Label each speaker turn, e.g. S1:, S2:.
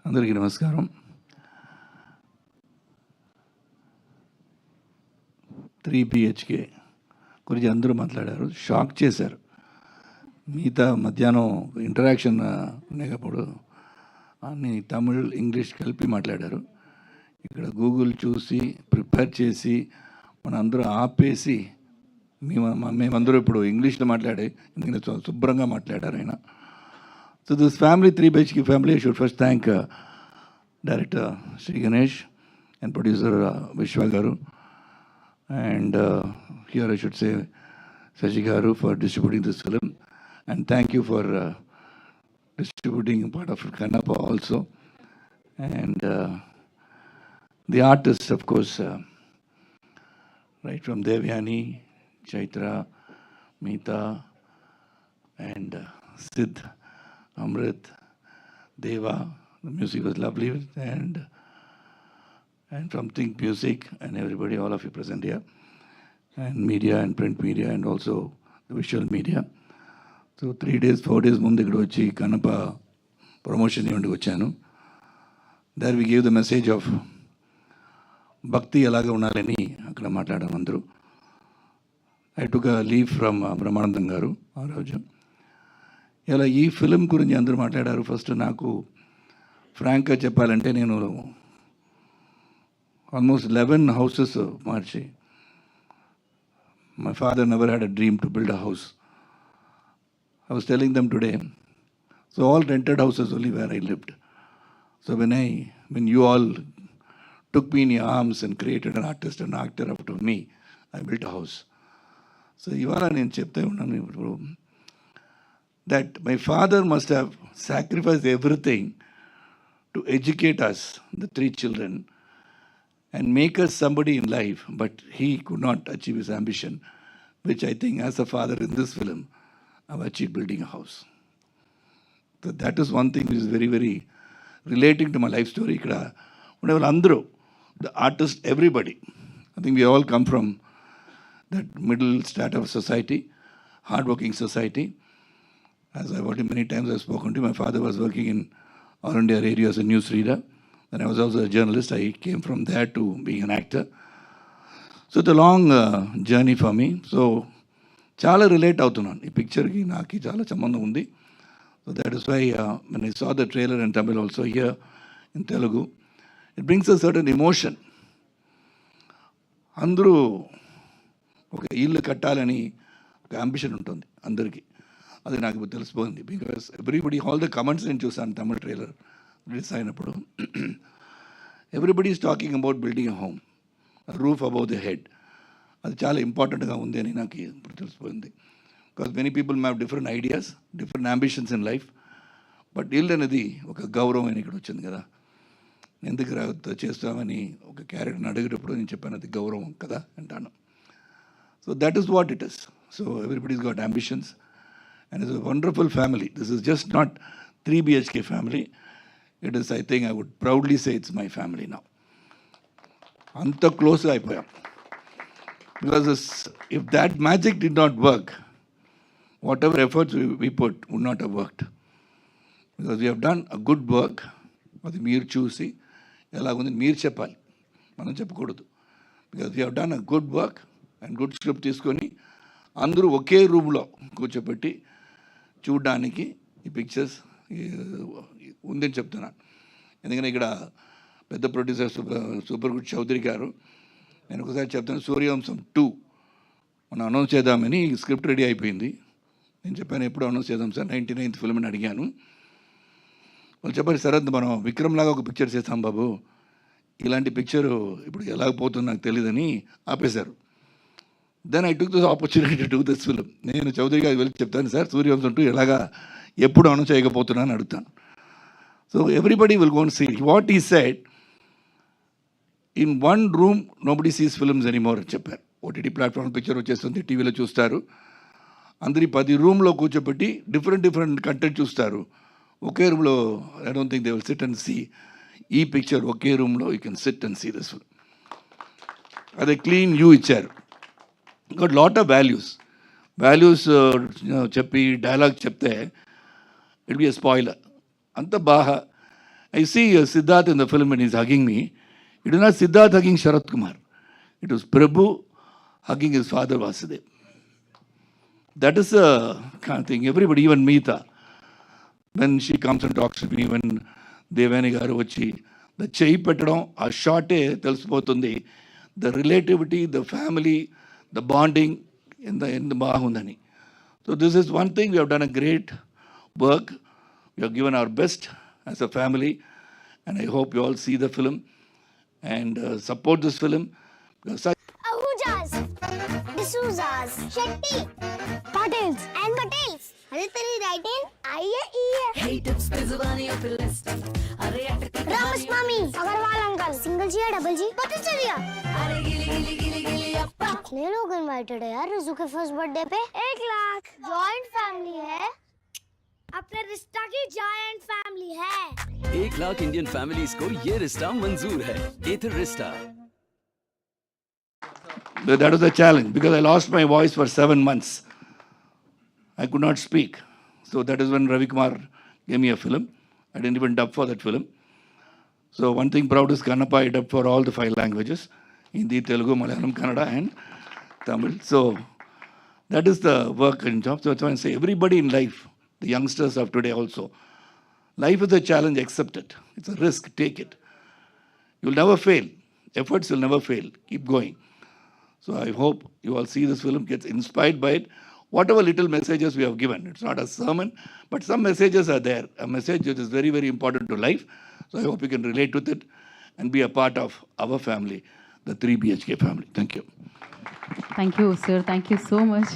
S1: అందరికీ నమస్కారం. 3 BHK గురించి అందరూ మాట్లాడారు, షాక్ చేశారు. మిగతా మధ్యాహ్నం ఇంటరాక్షన్ ఉండేటప్పుడు అన్ని తమిళ్ ఇంగ్లీష్ కలిపి మాట్లాడారు. ఇక్కడ గూగుల్ చూసి ప్రిపేర్ చేసి మన అందరూ ఆపేసి మేమందరూ ఇప్పుడు ఇంగ్లీష్లో మాట్లాడే ఎందుకంటే శుభ్రంగా మాట్లాడారు ఆయన. So this family, 3 BHK family, I should first thank director Sri Ganesh and producer Vishwa Garu. And here I should say Saji Garu for distributing this film. And thank you for distributing part of Kannappa also. And the artists, of course, right from Devyani, Chaitra, Meeta, and Sid, Amrit, Deva. The music was lovely, and from Think Music and everybody, all of you present here, and media and print media and also the visual media. So 3 days, 4 days ముందు ఇక్కడ వచ్చి Kannappa promotion ఈవెంట్కి వచ్చాను. There we gave the message of bhakti ఎలాగ ఉండాలని అక్కడ మాట్లాడాము అందరూ. I took a leave from Brahmanandam garu ఆ రోజు. ఇలా ఈ ఫిలిం గురించి అందరూ మాట్లాడారు. ఫస్ట్ నాకు ఫ్రాంక్గా చెప్పాలంటే నేను almost 11 houses March. My father never had a dream to build a house. I was telling them today, so all rented houses only where I lived. So when you all took me in your arms and created an artist and actor after me, I built a house. So ఇవాళ నేను చెప్తే ఉన్నాను ఇప్పుడు that my father must have sacrificed everything to educate us, the 3 children, and make us somebody in life, but he could not achieve his ambition, which I think as a father in this film, I've achieved building a house. So that is one thing which is very, very relating to my life story. Whenever Andro, the artist, everybody, I think we all come from that middle strata of society, hardworking society. As I've already many times I've spoken to, my father was working in All India Radio as a news reader. Then I was also a journalist. I came from there to being an actor. So it's a long journey for me. So చాలా relate అవుతున్నాను ఈ పిక్చర్కి, నాకు చాలా సంబంధం ఉంది. So that is why when I saw the trailer in Tamil also here in Telugu, it brings a certain emotion. అందరూ ఒక ఇల్లు కట్టాలని ఒక అంబిషన్ ఉంటుంది అందరికీ. అది నాకు తెలిసిపోయింది. Because everybody, all the comments నేను చూసాను తమిళ ట్రైలర్ రిలీజ్ అయినప్పుడు. Everybody is talking about building a home, roof above the head. అది చాలా ఇంపార్టెంట్గా ఉంది అని నాకు ఇప్పుడు తెలిసిపోయింది. బికాస్ మెనీ పీపుల్ మ్యావ్ different ideas, different ambitions in life. But ఇల్లు అనేది ఒక గౌరవం అని ఇక్కడ వచ్చింది కదా. ఎందుకు చేస్తామని ఒక క్యారెక్టర్ని అడిగేటప్పుడు నేను చెప్పాను అది గౌరవం కదా అంటాను. So that is what it is. So everybody's got ambitions. And it's a wonderful family. This is just not 3 BHK family. It is, I think I would proudly say it's my family now. Anta close అయిపోయాం. Because if that magic did not work, whatever efforts we put would not have worked. Because we have done a good work. అది మీరు చూసి ఎలాగుంది మీరు చెప్పాలి, మనం చెప్పకూడదు. Because we have done a good work and good script తీసుకొని అందరూ ఒకే రూమ్లో కూర్చోబెట్టి చూడడానికి ఈ పిక్చర్స్ ఉందని చెప్తున్నాను. ఎందుకంటే ఇక్కడ పెద్ద ప్రొడ్యూసర్ సూపర్ గుడ్ చౌదరి గారు, నేను ఒకసారి చెప్తాను, సూర్యవంశం 2 మనం అనౌన్స్ చేద్దామని స్క్రిప్ట్ రెడీ అయిపోయింది. నేను చెప్పాను ఎప్పుడు అనౌన్స్ చేద్దాం సార్, 99th ఫిల్మ్ అని అడిగాను. వాళ్ళు చెప్పారు సరే మనం విక్రమ్ లాగా ఒక పిక్చర్ చేస్తాం బాబు, ఇలాంటి పిక్చరు ఇప్పుడు ఎలాగపోతుందో నాకు తెలియదని ఆపేశారు. Then I took this opportunity to do this film. నేను చౌదరి గారికి వెళ్ళి చెప్తాను సార్ సూర్యవంశం 2 ఎలాగా ఎప్పుడు అనౌన్స్ చేయకపోతున్నాను అడుగుతాను. So everybody will go and see what he said. In one room nobody sees films anymore అని చెప్పారు. ఓటీటీ ప్లాట్ఫామ్ పిక్చర్ వచ్చేస్తుంది, టీవీలో చూస్తారు. అందరి 10 రూమ్లో కూర్చోబెట్టి డిఫరెంట్ కంటెంట్ చూస్తారు. ఒకే రూమ్లో I don't think they will sit and see ఈ పిక్చర్. ఒకే రూమ్లో you can sit and see this film. అదే క్లీన్ వ్యూ ఇచ్చారు. గట్ లాట్ ఆఫ్ వాల్యూస్ చెప్పి డైలాగ్ చెప్తే ఇట్ బి ఎ స్పాయిలర్. అంత బాగా I see Siddharth in the film when he's hugging me. It is not Siddharth hugging Sharath Kumar. It was Prabhu hugging his father Vasudev. That is the kind of thing. Everybody, even Meeta, when she comes and talks to me, when Devani garu vachi, the cheyi petadam, a shorte telisipotundi, the relativity, the family, the bonding in the bahundani. So this is one thing, we have done a great work. We have given our best as a family, and I hope you all see the film and support this film. Because
S2: Ahujas, D'Souza's, Shetty, Patels, and Patels. अरे तेरी writing I है ई है हे tips पे जुबानी पे list अरे Ramaswamy Agarwal uncle single जी या double जी पता चल गया अरे गिली गिली गिली गिली अप्पा कितने लोग इनवाइटेड है यार रिजू के फर्स्ट बर्थडे पे 1 लाख जॉइंट फैमिली है अपने रिश्ता की जॉइंट फैमिली है
S3: 1 लाख इंडियन फैमिलीज को ये रिश्ता मंजूर है एथर रिश्ता
S1: that was a challenge because I lost my voice for 7 months. I could not speak. So that is when Ravi Kumar gave me a film. I didn't even dub for that film. So one thing proud is Kannappa, I dubbed for all the 5 languages, Hindi, Telugu, Malayalam, Kannada and Tamil. So that is the work and job. So that's why I say everybody in life, the youngsters of today also, life is a challenge, accept it. It's a risk, take it. You'll never fail. Efforts will never fail. Keep going. So I hope you all see this film, gets inspired by it. Whatever little messages we have given, it's not a sermon, but some messages are there. A message that is very, very important to life. So I hope you can relate with it and be a part of our family, the 3 BHK family. Thank you.
S4: Thank you, sir. Thank you so much.